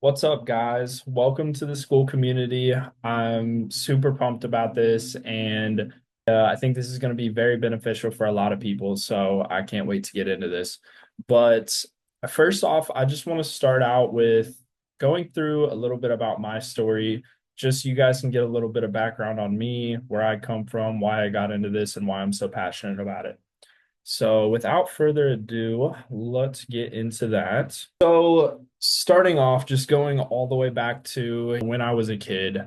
What's up, guys? Welcome to the school community. I'm super pumped about this, and I think this is going to be very beneficial for a lot of people. So I can't wait to get into this. But first off, I just want to start out with going through a little bit about my story, just so you guys can get a little bit of background on me, where I come from, why I got into this, and why I'm so passionate about it. So, without further ado, let's get into that. So, starting off, just going all the way back to when I was a kid,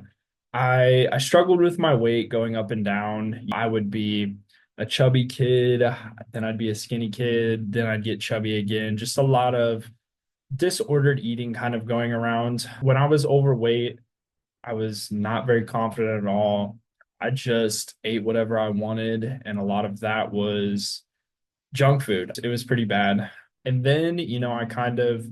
I struggled with my weight going up and down. I would be a chubby kid, then I'd be a skinny kid, then I'd get chubby again. Just a lot of disordered eating kind of going around. When I was overweight, I was not very confident at all. I just ate whatever I wanted, and a lot of that was junk food. It was pretty bad. And then, I kind of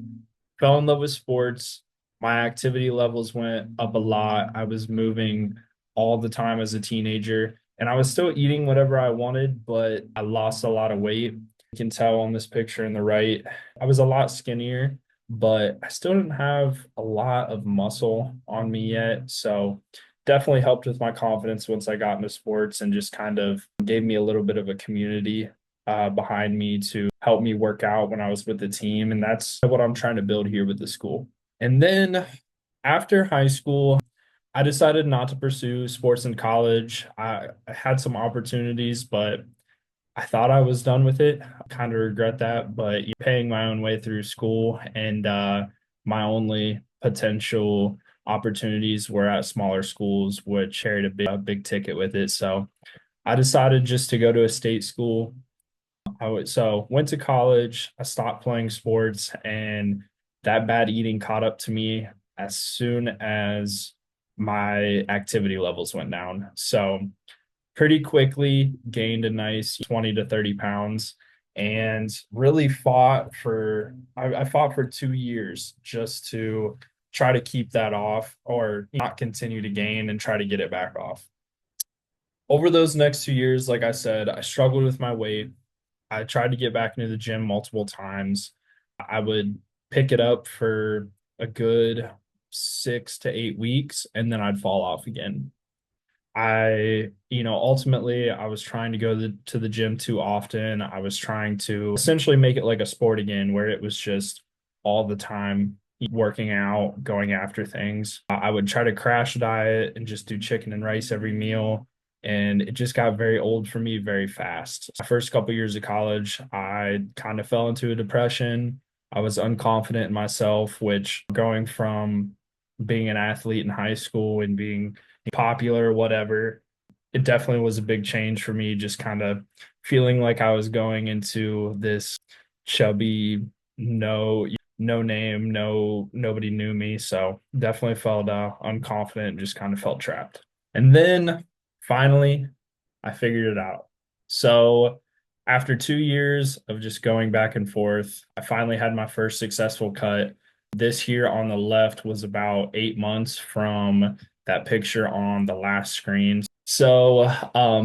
fell in love with sports. My activity levels went up a lot. I was moving all the time as a teenager, and I was still eating whatever I wanted, but I lost a lot of weight. You can tell on this picture in the right, I was a lot skinnier, but I still didn't have a lot of muscle on me yet. So, definitely helped with my confidence once I got into sports and just kind of gave me a little bit of a community behind me to help me work out when I was with the team. And that's what I'm trying to build here with the school. And then after high school, I decided not to pursue sports in college. I had some opportunities, but I thought I was done with it. I kind of regret that, but paying my own way through school and my only potential opportunities were at smaller schools, which carried a big ticket with it. So I decided just to go to a state school. So went to college, I stopped playing sports, and that bad eating caught up to me as soon as my activity levels went down. So pretty quickly gained a nice 20 to 30 pounds and really I fought for 2 years just to try to keep that off or not continue to gain and try to get it back off. Over those next 2 years, like I said, I struggled with my weight. I tried to get back into the gym multiple times. I would pick it up for a good 6 to 8 weeks, and then I'd fall off again. Ultimately, I was trying to go to the gym too often. I was trying to essentially make it like a sport again, where it was just all the time working out, going after things. I would try to crash diet and just do chicken and rice every meal. And it just got very old for me very fast. My first couple years of college, I kind of fell into a depression. I was unconfident in myself, which going from being an athlete in high school and being popular, whatever. It definitely was a big change for me, just kind of feeling like I was going into this chubby, no name, nobody knew me. So definitely felt unconfident and just kind of felt trapped. And then finally, I figured it out. So after 2 years of just going back and forth, I finally had my first successful cut. This here on the left was about 8 months from that picture on the last screen. So,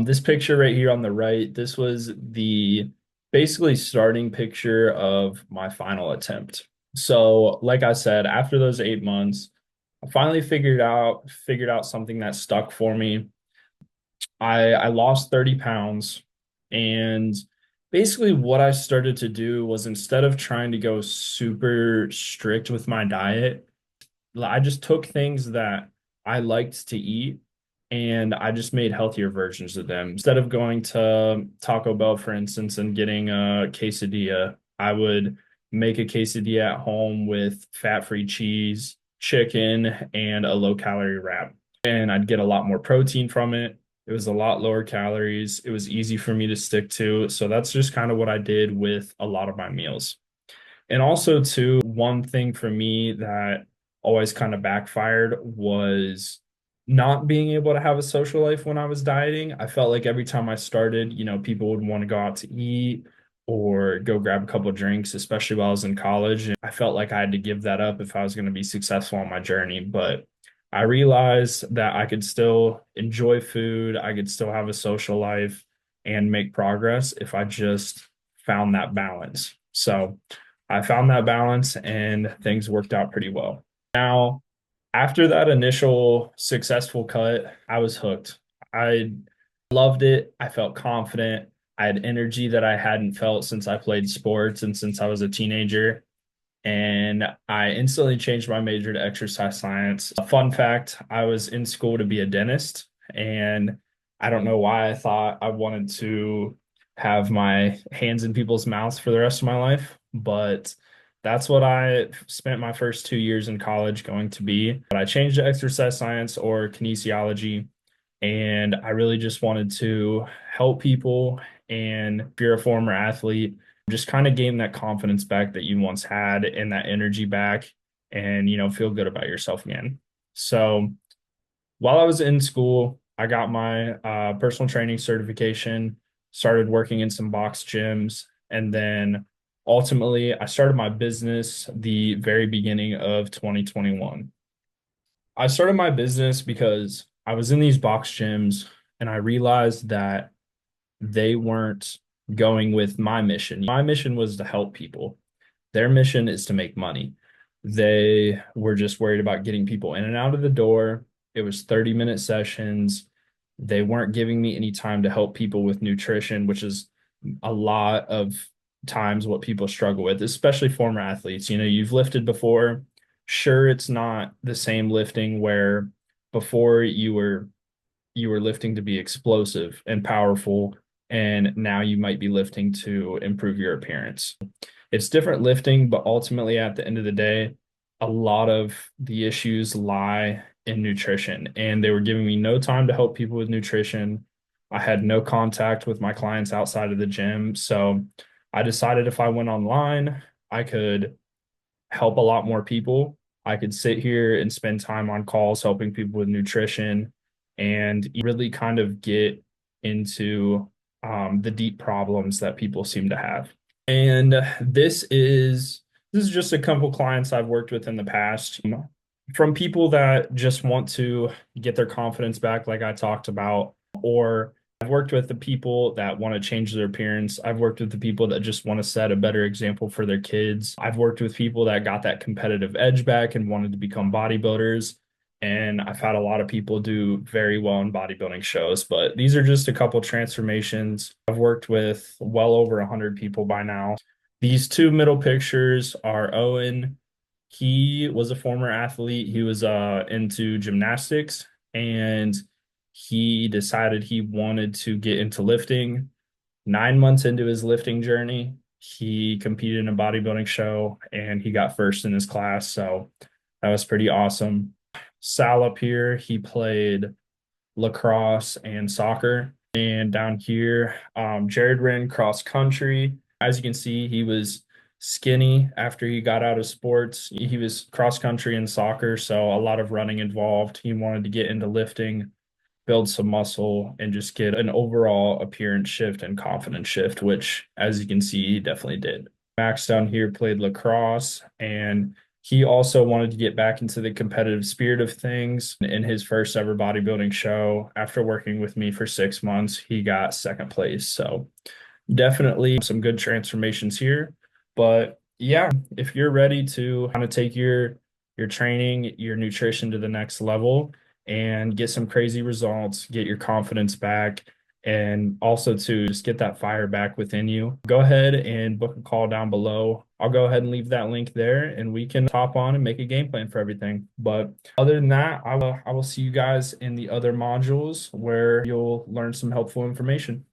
this picture right here on the right, this was the basically starting picture of my final attempt. So, like I said, after those 8 months, I finally figured out something that stuck for me. I lost 30 pounds, and basically what I started to do was instead of trying to go super strict with my diet, I just took things that I liked to eat and I just made healthier versions of them. Instead of going to Taco Bell, for instance, and getting a quesadilla, I would make a quesadilla at home with fat-free cheese, chicken, and a low-calorie wrap. And I'd get a lot more protein from it. It was a lot lower calories. It was easy for me to stick to. So that's just kind of what I did with a lot of my meals. And also, too, one thing for me that always kind of backfired was not being able to have a social life when I was dieting. I felt like every time I started, people would want to go out to eat or go grab a couple of drinks, especially while I was in college. And I felt like I had to give that up if I was going to be successful on my journey. But I realized that I could still enjoy food, I could still have a social life and make progress if I just found that balance. So, I found that balance and things worked out pretty well. Now, after that initial successful cut, I was hooked. I loved it. I felt confident. I had energy that I hadn't felt since I played sports and since I was a teenager. And I instantly changed my major to exercise science. A fun fact, I was in school to be a dentist, and I don't know why I thought I wanted to have my hands in people's mouths for the rest of my life, but that's what I spent my first 2 years in college going to be. But I changed to exercise science or kinesiology, and I really just wanted to help people. And if you're a former athlete, just kind of gain that confidence back that you once had and that energy back and, feel good about yourself again. So while I was in school, I got my personal training certification, started working in some box gyms, and then ultimately I started my business the very beginning of 2021. I started my business because I was in these box gyms and I realized that they weren't going with my mission. My mission was to help people. Their mission is to make money. They were just worried about getting people in and out of the door. It was 30-minute sessions. They weren't giving me any time to help people with nutrition, which is a lot of times what people struggle with, especially former athletes. You've lifted before. Sure, it's not the same lifting where before you were lifting to be explosive and powerful, and now you might be lifting to improve your appearance. It's different lifting, but ultimately at the end of the day, a lot of the issues lie in nutrition, and they were giving me no time to help people with nutrition. I had no contact with my clients outside of the gym, so I decided if I went online, I could help a lot more people. I could sit here and spend time on calls helping people with nutrition and really kind of get into the deep problems that people seem to have. And this is just a couple clients I've worked with in the past, from people that just want to get their confidence back, like I talked about, or I've worked with the people that want to change their appearance. I've worked with the people that just want to set a better example for their kids. I've worked with people that got that competitive edge back and wanted to become bodybuilders. And I've had a lot of people do very well in bodybuilding shows, but these are just a couple transformations. I've worked with well over 100 people by now. These two middle pictures are Owen. He was a former athlete. He was into gymnastics, and he decided he wanted to get into lifting. 9 months into his lifting journey, he competed in a bodybuilding show and he got first in his class. So that was pretty awesome. Sal up here, he played lacrosse and soccer. And down here, Jared ran cross country. As you can see, he was skinny after he got out of sports. He was cross country and soccer, so a lot of running involved. He wanted to get into lifting, build some muscle, and just get an overall appearance shift and confidence shift, which, as you can see, he definitely did. Max down here played lacrosse, and he also wanted to get back into the competitive spirit of things. In his first ever bodybuilding show, after working with me for 6 months, he got second place. So definitely some good transformations here. But yeah, if you're ready to kind of take your training, your nutrition to the next level and get some crazy results, get your confidence back, and also to just get that fire back within you, go ahead and book a call down below. I'll go ahead and leave that link there and we can hop on and make a game plan for everything. But other than that, I will see you guys in the other modules where you'll learn some helpful information.